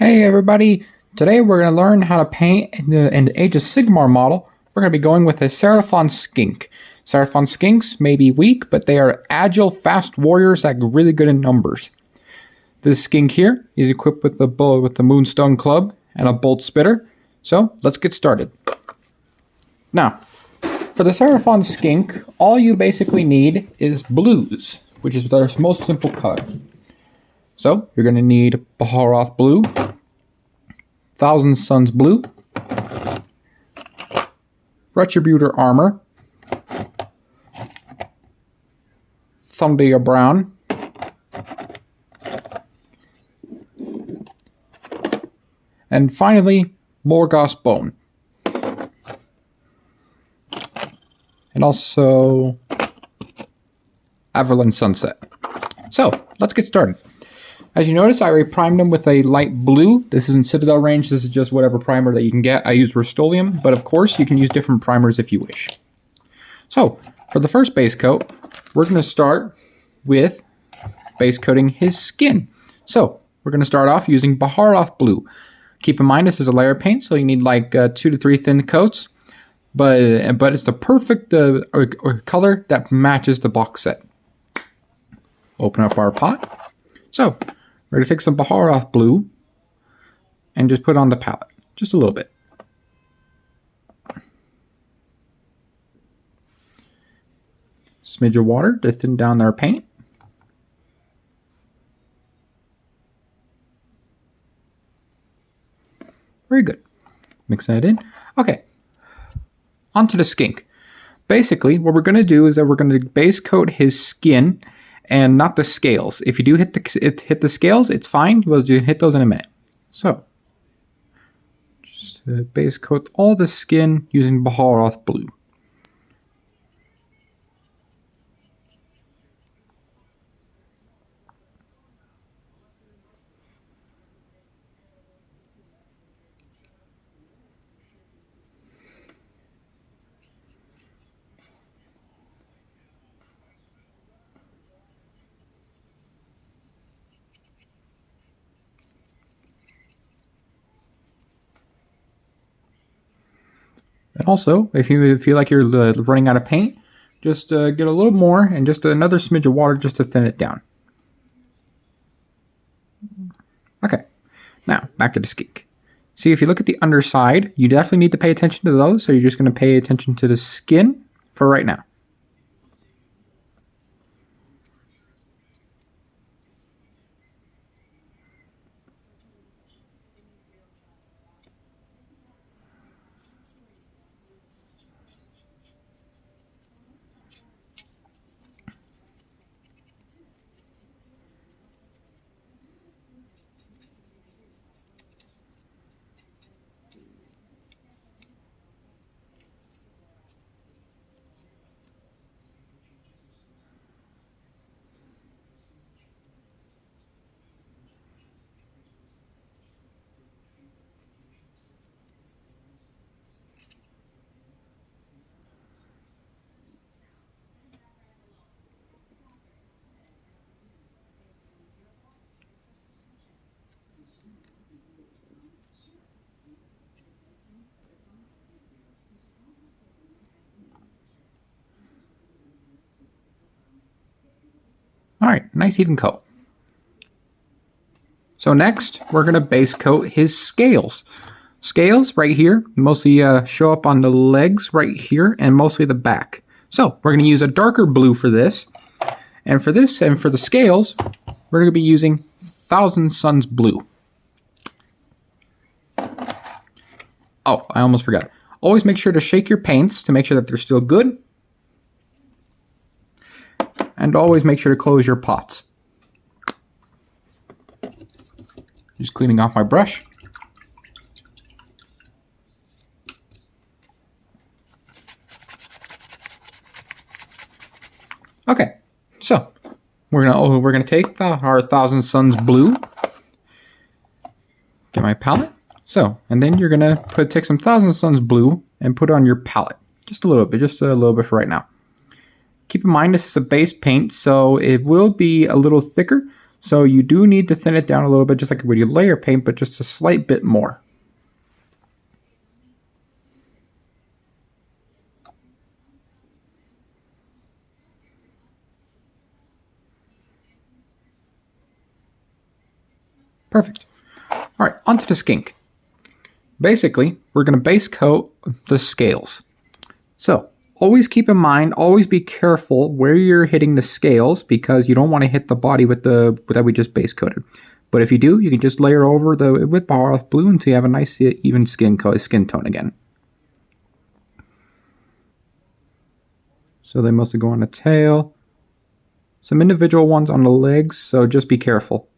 Hey everybody! Today we're going to learn how to paint in the Age of Sigmar model. We're going to be going with a seraphon skink. Seraphon skinks may be weak, but they are agile, fast warriors that are really good in numbers. This skink here is equipped with the Moonstone Club and a bolt spitter. So let's get started. Now, for the seraphon skink, all you basically need is blues, which is their most simple color. So you're going to need Baharoth blue, Thousand Suns blue, Retributor armor, Thundia brown, and finally Morgoth bone, and also Averland sunset. So let's get started. As you notice, I already primed them with a light blue. This isn't Citadel range, this is just whatever primer that you can get. I use Rust-Oleum, but of course you can use different primers if you wish. So, for the first base coat, we're going to start with base coating his skin. So, we're going to start off using Baharoth blue. Keep in mind this is a layer paint, so you need like 2 to 3 thin coats. But it's the perfect color that matches the box set. Open up our pot. So, we're going to take some Baharoth blue and just put it on the palette. Just a little bit. Smidge of water to thin down our paint. Very good. Mix that in. Okay. Onto the skink. Basically, what we're going to do is that we're going to base coat his skin and not the scales. If you do hit the scales, it's fine. We'll hit those in a minute. So, just base coat all the skin using Baharoth blue. And also, if you feel like you're running out of paint, just get a little more and just another smidge of water just to thin it down. Okay, now back to the skink. See, if you look at the underside, you definitely need to pay attention to those, so you're just going to pay attention to the skin for right now. Alright, nice even coat. So next, we're going to base coat his scales. Scales right here mostly show up on the legs right here and mostly the back. So we're going to use a darker blue for this. And for this and for the scales, we're going to be using Thousand Suns blue. Oh, I almost forgot. Always make sure to shake your paints to make sure that they're still good. And always make sure to close your pots. Just cleaning off my brush. Okay, so we're gonna take our Thousand Suns blue. Get my palette. So, and then you're gonna take some Thousand Suns blue and put it on your palette. Just a little bit for right now. Keep in mind this is a base paint, so it will be a little thicker. So you do need to thin it down a little bit, just like when you layer paint, but just a slight bit more. Perfect. All right, onto the skink. Basically, we're going to base coat the scales. So always keep in mind, always be careful where you're hitting the scales, because you don't want to hit the body with that we just base coated. But if you do, you can just layer over with Baharoth blue until you have a nice even skin tone again. So they mostly go on the tail. Some individual ones on the legs, so just be careful.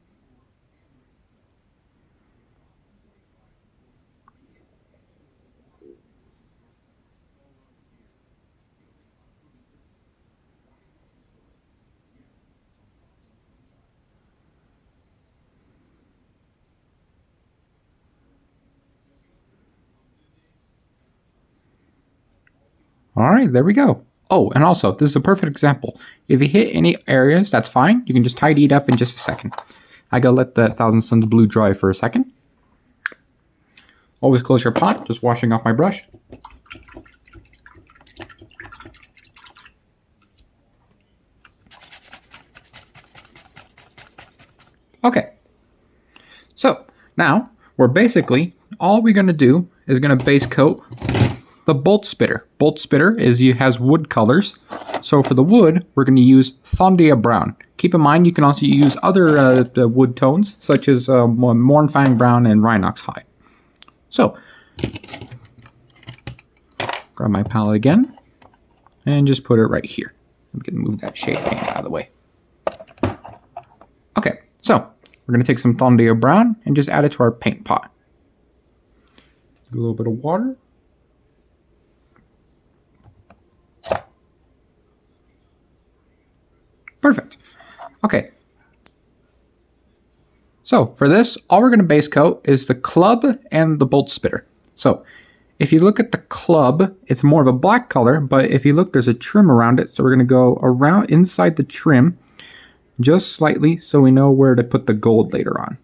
All right, there we go. Oh, and also, this is a perfect example. If you hit any areas, that's fine. You can just tidy it up in just a second. I gotta let the Thousand Suns blue dry for a second. Always close your pot, just washing off my brush. Okay. So, now, all we're gonna do is gonna base coat the bolt spitter. Bolt spitter has wood colors. So for the wood, we're going to use Thondia Brown. Keep in mind, you can also use other wood tones, such as Mornfang Brown and Rhinox Hide. So, grab my palette again, and just put it right here. I'm going to move that shade paint out of the way. Okay, so we're going to take some Thondia Brown and just add it to our paint pot. A little bit of water. Perfect. Okay. So for this, all we're going to base coat is the club and the bolt spitter. So if you look at the club, it's more of a black color, but if you look, there's a trim around it. So we're going to go around inside the trim just slightly so we know where to put the gold later on.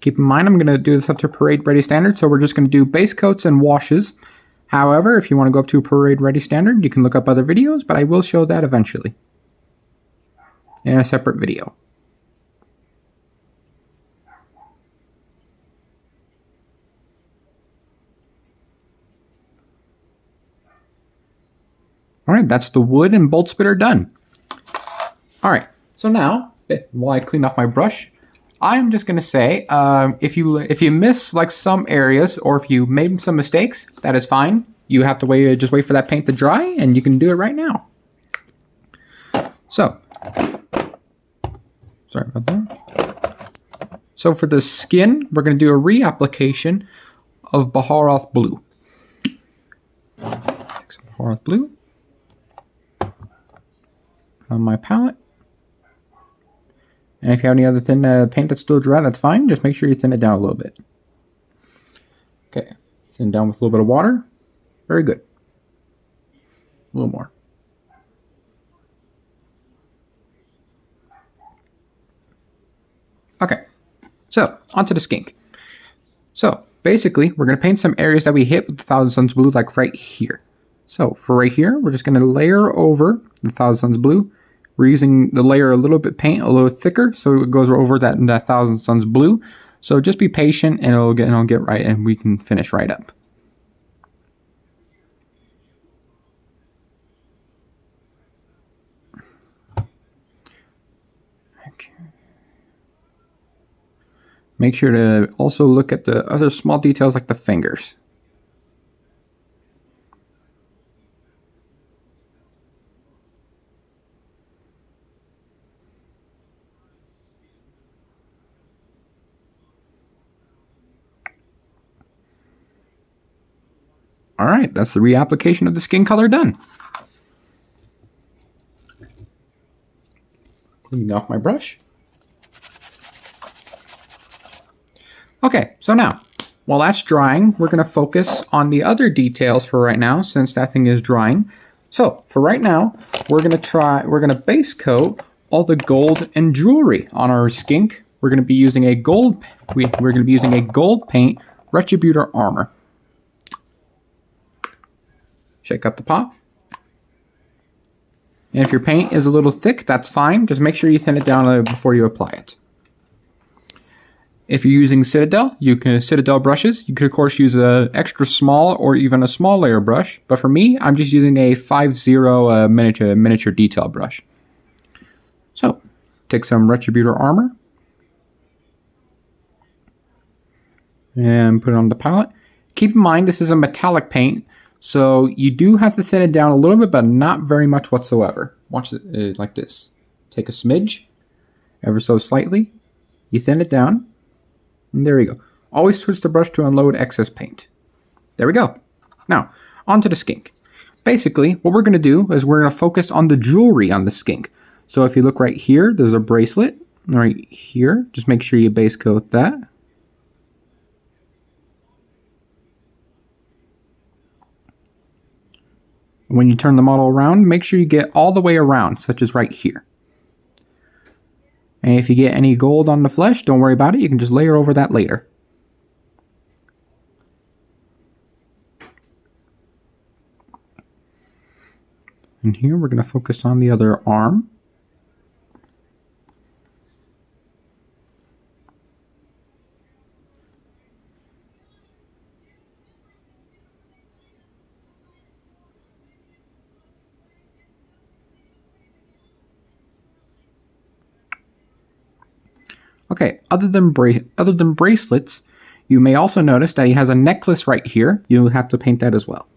Keep in mind, I'm going to do this up to Parade Ready Standard, so we're just going to do base coats and washes. However, if you want to go up to Parade Ready Standard, you can look up other videos, but I will show that eventually in a separate video. All right, that's the wood and bolt spitter done. All right, so now, while I clean off my brush, I'm just going to say, if you miss like some areas, or if you made some mistakes, that is fine. You have to just wait for that paint to dry, and you can do it right now. So, sorry about that. So for the skin, we're going to do a reapplication of Baharoth blue. Take some Baharoth blue. Put on my palette. And if you have any other thin paint that's still dry, that's fine. Just make sure you thin it down a little bit. Okay, thin down with a little bit of water. Very good. A little more. Okay, so onto the skink. So basically, we're going to paint some areas that we hit with the Thousand Suns blue, like right here. So for right here, we're just going to layer over the Thousand Suns blue. We're using the layer a little bit paint, a little thicker, so it goes over that Thousand Suns blue. So just be patient, and it'll get right, and we can finish right up. Okay. Make sure to also look at the other small details like the fingers. All right, that's the reapplication of the skin color done. Cleaning off my brush. Okay, so now, while that's drying, we're going to focus on the other details for right now, since that thing is drying. So, for right now, we're going to base coat all the gold and jewelry on our skink. We're going to be using a gold paint Retributor armor. Shake up the pot. And if your paint is a little thick, that's fine. Just make sure you thin it down before you apply it. If you're using Citadel brushes, you could of course use a extra small or even a small layer brush. But for me, I'm just using a 5-0 miniature detail brush. So, take some Retributor armor and put it on the palette. Keep in mind this is a metallic paint, so you do have to thin it down a little bit, but not very much whatsoever. Watch it like this. Take a smidge, ever so slightly. You thin it down. And there you go. Always switch the brush to unload excess paint. There we go. Now, onto the skink. Basically, what we're going to do is we're going to focus on the jewelry on the skink. So if you look right here, there's a bracelet right here. Just make sure you base coat that. When you turn the model around, make sure you get all the way around, such as right here. And if you get any gold on the flesh, don't worry about it. You can just layer over that later. And here we're going to focus on the other arm. Okay, other than bracelets, you may also notice that he has a necklace right here. You'll have to paint that as well.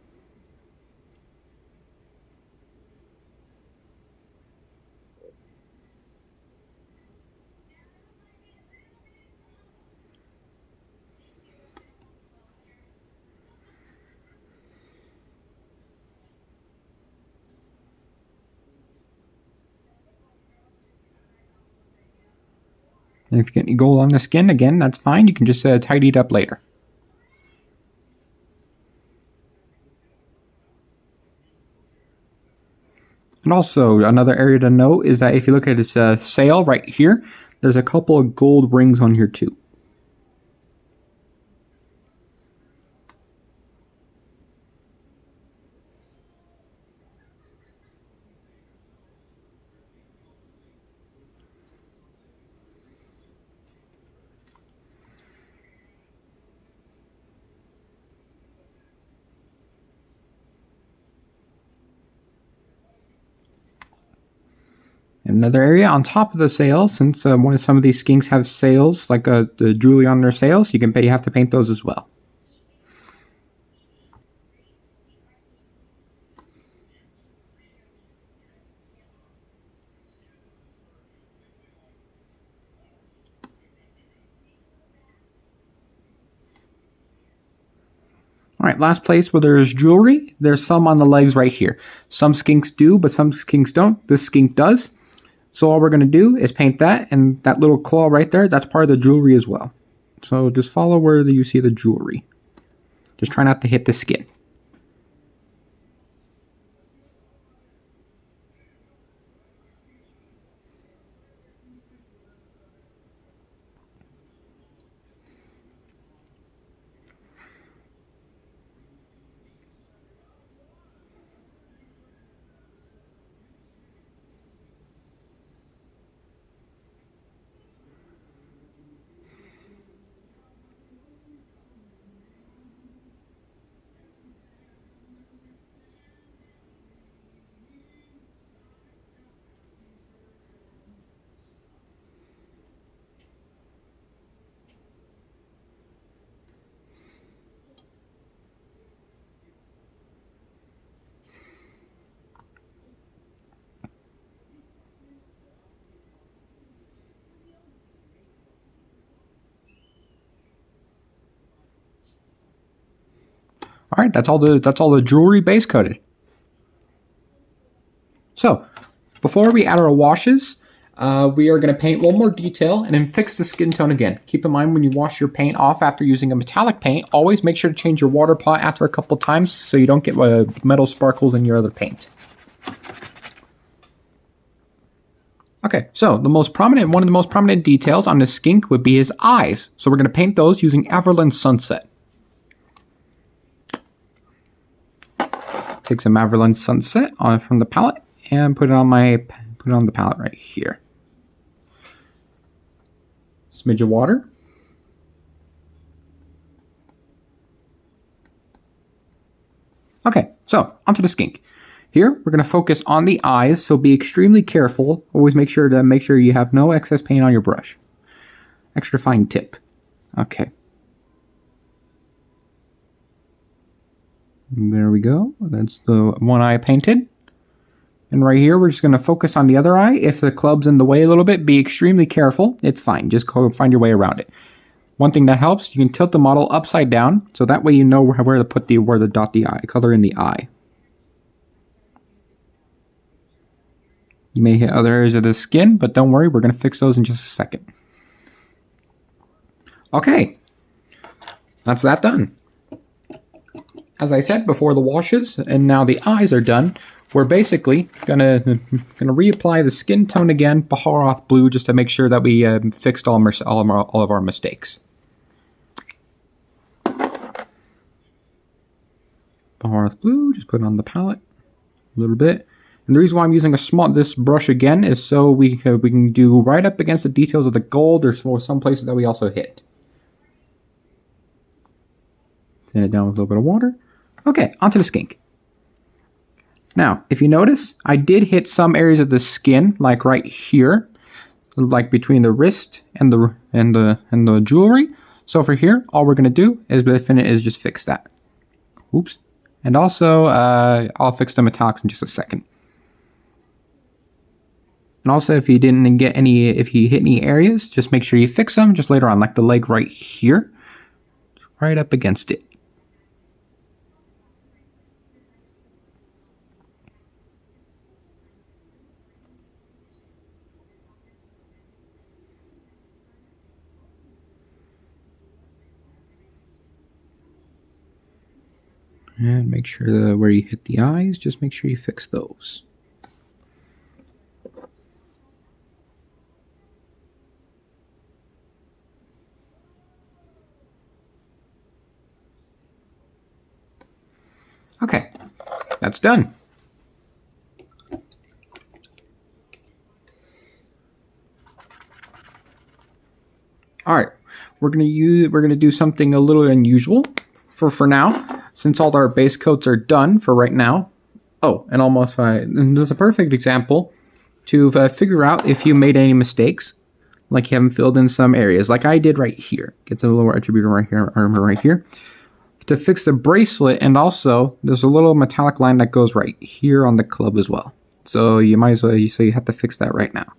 And if you get any gold on the skin, again, that's fine. You can just tidy it up later. And also, another area to note is that if you look at his sail right here, there's a couple of gold rings on here too. Another area on top of the sail, since some of these skinks have sails, like the jewelry on their sails, you have to paint those as well. Alright, last place where there's jewelry, there's some on the legs right here. Some skinks do, but some skinks don't. This skink does. So all we're going to do is paint that, and that little claw right there, that's part of the jewelry as well. So just follow where you see the jewelry. Just try not to hit the skin. All right, that's all the jewelry base coated. So, before we add our washes, we are going to paint one more detail and then fix the skin tone again. Keep in mind when you wash your paint off after using a metallic paint, always make sure to change your water pot after a couple times so you don't get metal sparkles in your other paint. Okay, so one of the most prominent details on the skink would be his eyes. So we're going to paint those using Everland Sunset. Take some Everland Sunset from the palette and put it on the palette right here. Smidge of water. Okay, so onto the skink. Here, we're going to focus on the eyes, so be extremely careful. Always make sure you have no excess paint on your brush. Extra fine tip. Okay. There we go. That's the one eye painted. And right here, we're just going to focus on the other eye. If the club's in the way a little bit, be extremely careful. It's fine. Just go find your way around it. One thing that helps, you can tilt the model upside down, so that way you know where to put dot the eye, color in the eye. You may hit other areas of the skin, but don't worry, we're going to fix those in just a second. Okay, that's that done. As I said before the washes, and now the eyes are done, we're basically gonna reapply the skin tone again, Baharoth blue, just to make sure that we fixed all of our mistakes. Baharoth blue, just put it on the palette a little bit. And the reason why I'm using this brush again is so we can do right up against the details of the gold or some places that we also hit. Thin it down with a little bit of water. Okay, onto the skink. Now, if you notice, I did hit some areas of the skin, like right here, like between the wrist and the jewelry. So for here, all we're gonna do is just fix that. Oops. And also, I'll fix the metallics in just a second. And also, if you hit any areas, just make sure you fix them just later on, like the leg right here, just right up against it. And make sure that where you hit the eyes, just make sure you fix those. Okay, that's done. All right, we're gonna do something a little unusual for now, since all our base coats are done for right now. Oh, and there's a perfect example to figure out if you made any mistakes, like you haven't filled in some areas, like I did right here. Gets a little attributor right here, armor right here. To fix the bracelet, and also there's a little metallic line that goes right here on the club as well. So you might as well, you have to fix that right now.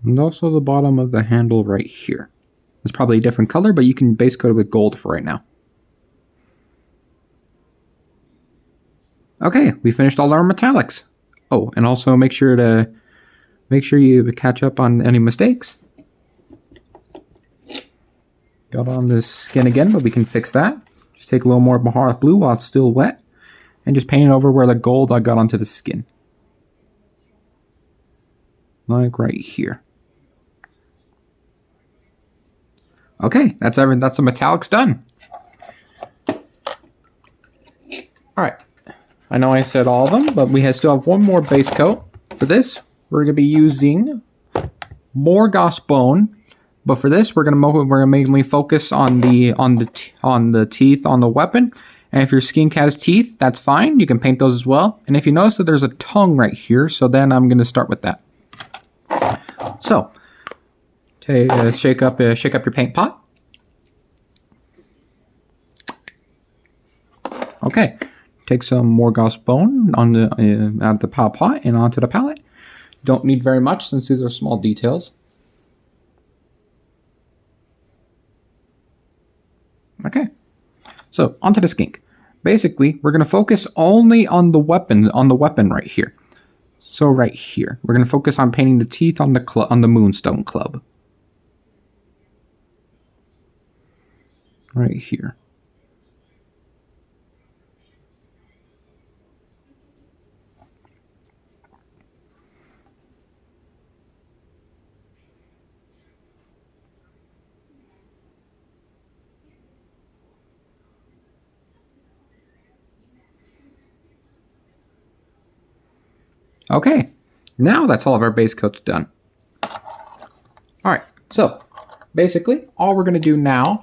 And also the bottom of the handle right here. It's probably a different color, but you can base coat it with gold for right now. Okay, we finished all our metallics. Oh, and also make sure you catch up on any mistakes. Got on this skin again, but we can fix that. Just take a little more Baharoth blue while it's still wet, and just paint it over where the gold I got onto the skin. Like right here. Okay, that's the metallics done. Alright, I know I said all of them, but we still have one more base coat. For this, we're going to be using Morgoth bone, but for this we're gonna mainly focus on the teeth on the weapon. And if your skink has teeth, that's fine. You can paint those as well. And if you notice that there's a tongue right here, so then I'm gonna start with that. So, shake up your paint pot. Okay, take some Morgoth's bone on the out of the pot and onto the palette. Don't need very much since these are small details. Okay, so onto the skink. Basically, we're going to focus only on the weapon right here. So right here, we're going to focus on painting the teeth on the moonstone club. Right here. Okay, now that's all of our base coats done. Alright, so basically all we're going to do now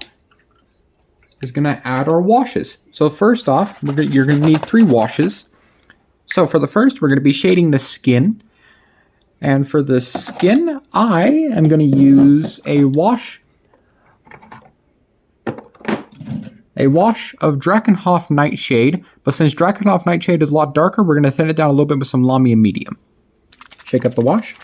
is going to add our washes. So first off, you're going to need 3 washes. So for the first, we're going to be shading the skin. And for the skin, I am going to use a wash of Drakenhof Nightshade, but since Drakenhof Nightshade is a lot darker, we're going to thin it down a little bit with some Lamia Medium. Shake up the wash.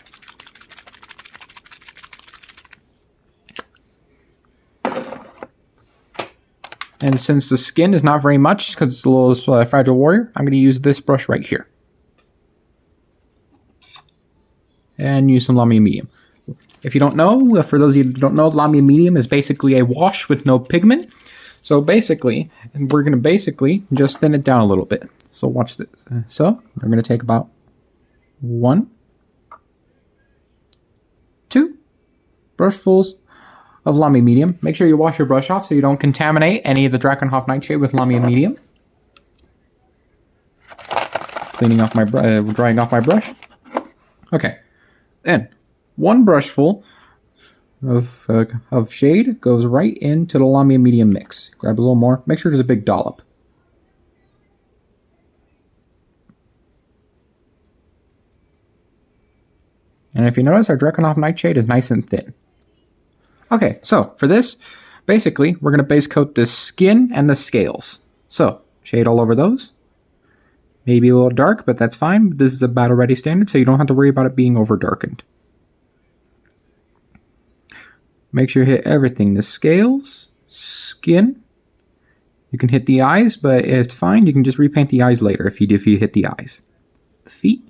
And since the skin is not very much, because it's a little Fragile Warrior, I'm going to use this brush right here. And use some Lamia Medium. If you don't know, for those of you who don't know, Lamia Medium is basically a wash with no pigment. So basically, we're going to just thin it down a little bit. So watch this. So we're going to take about 1, 2 brushfuls of Lamia Medium. Make sure you wash your brush off so you don't contaminate any of the Drakenhof Nightshade with Lamia Medium. Drying off my brush. Okay. Then 1 brushful of shade goes right into the Lamia Medium mix. Grab a little more. Make sure there's a big dollop. And if you notice, our Drakenhof Nightshade is nice and thin. Okay, so for this, basically, we're going to base coat the skin and the scales. So, shade all over those. Maybe a little dark, but that's fine. This is a battle ready standard, so you don't have to worry about it being over darkened. Make sure you hit everything. The scales, skin. You can hit the eyes, but it's fine. You can just repaint the eyes later if you hit the eyes. The feet.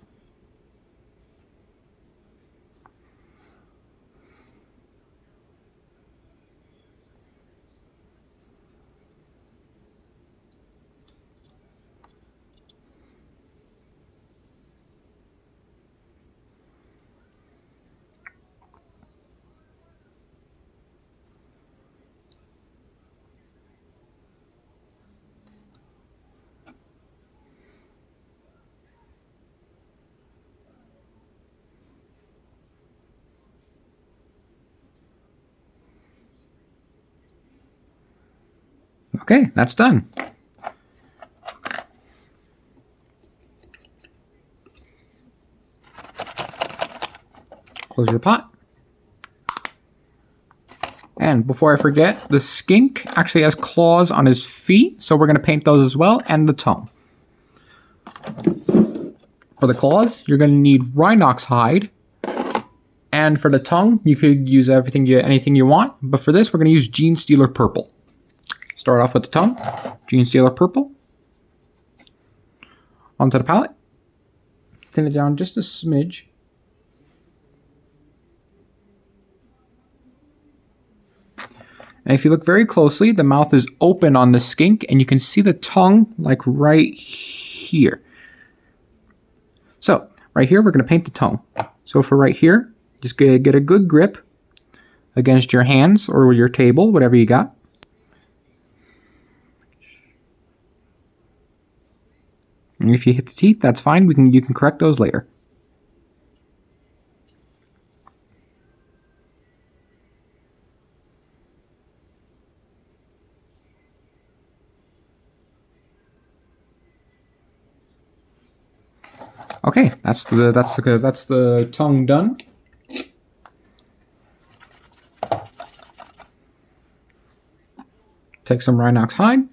Okay, that's done. Close your pot. And before I forget, the skink actually has claws on his feet, so we're going to paint those as well, and the tongue. For the claws, you're going to need Rhinox hide. And for the tongue, you could use anything you want, but for this, we're going to use Gene Stealer Purple. Start off with the tongue, Gene Stealer Purple. Onto the palette. Thin it down just a smidge. And if you look very closely, the mouth is open on the skink, and you can see the tongue like right here. So, right here, we're going to paint the tongue. So for right here, just get a good grip against your hands or your table, whatever you got. And if you hit the teeth, that's fine. You can correct those later. Okay, that's the tongue done. Take some Rhinox hide.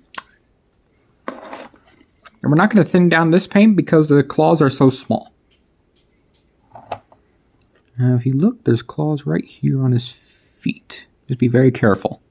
And we're not going to thin down this paint because the claws are so small. Now if you look, there's claws right here on his feet. Just be very careful.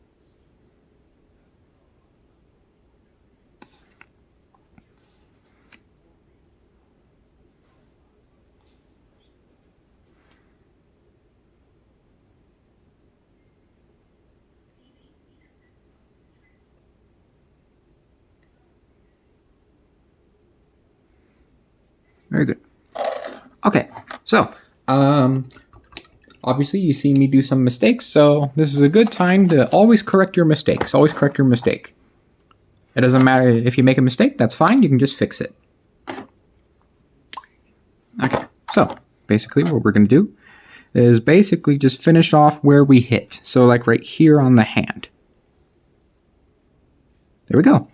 Very good. Okay, so obviously you see me do some mistakes, so this is a good time to always correct your mistakes. Always correct your mistake. It doesn't matter if you make a mistake, that's fine, you can just fix it. Okay, so basically what we're going to do is basically just finish off where we hit. So like right here on the hand. There we go.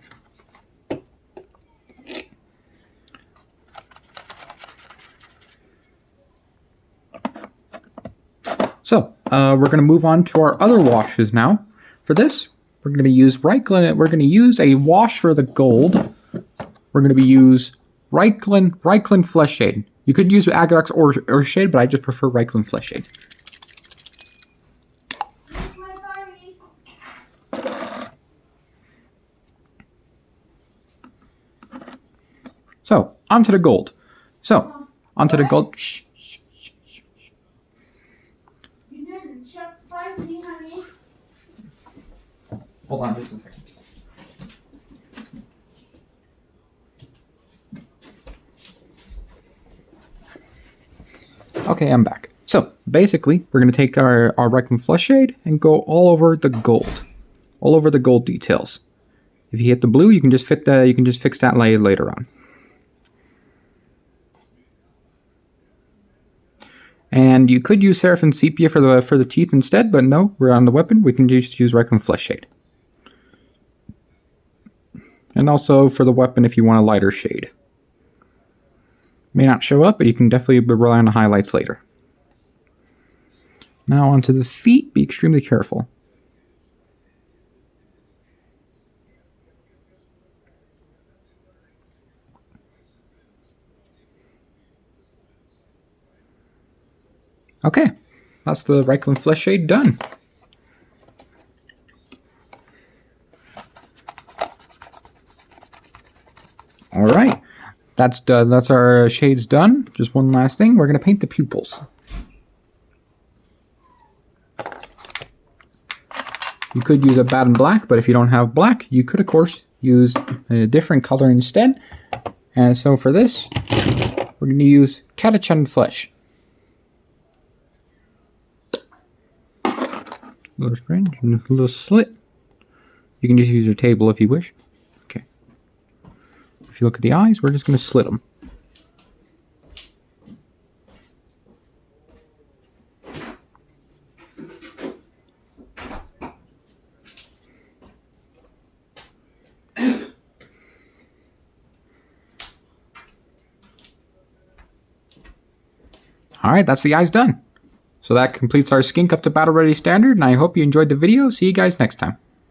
So we're going to move on to our other washes now. For this, we're going to use Reichland. We're going to use a wash for the gold. We're going to use Reichland Flesh Shade. You could use Agarox or Shade, but I just prefer Reichland Flesh Shade. So onto the gold. So onto the gold. Shh. Hold on just a second. Okay, I'm back. So basically, we're going to take our Reichland Flesh Shade and go all over the gold. All over the gold details. If you hit the blue, you can just fix that later on. And you could use Seraphon Sepia for the teeth instead, but no, we're on the weapon. We can just use Reichland Flesh Shade. And also for the weapon if you want a lighter shade. May not show up, but you can definitely rely on the highlights later. Now onto the feet, be extremely careful. Okay, that's the Reichland Flesh Shade done. All right, that's our shades done. Just one last thing, we're going to paint the pupils. You could use a Baden Black, but if you don't have black, you could of course use a different color instead. And so for this, we're going to use Catachan Flesh. A little strange, a little slit. You can just use your table if you wish. Okay. If you look at the eyes, we're just going to slit them. Alright, that's the eyes done. So that completes our skink up to battle ready standard, and I hope you enjoyed the video. See you guys next time.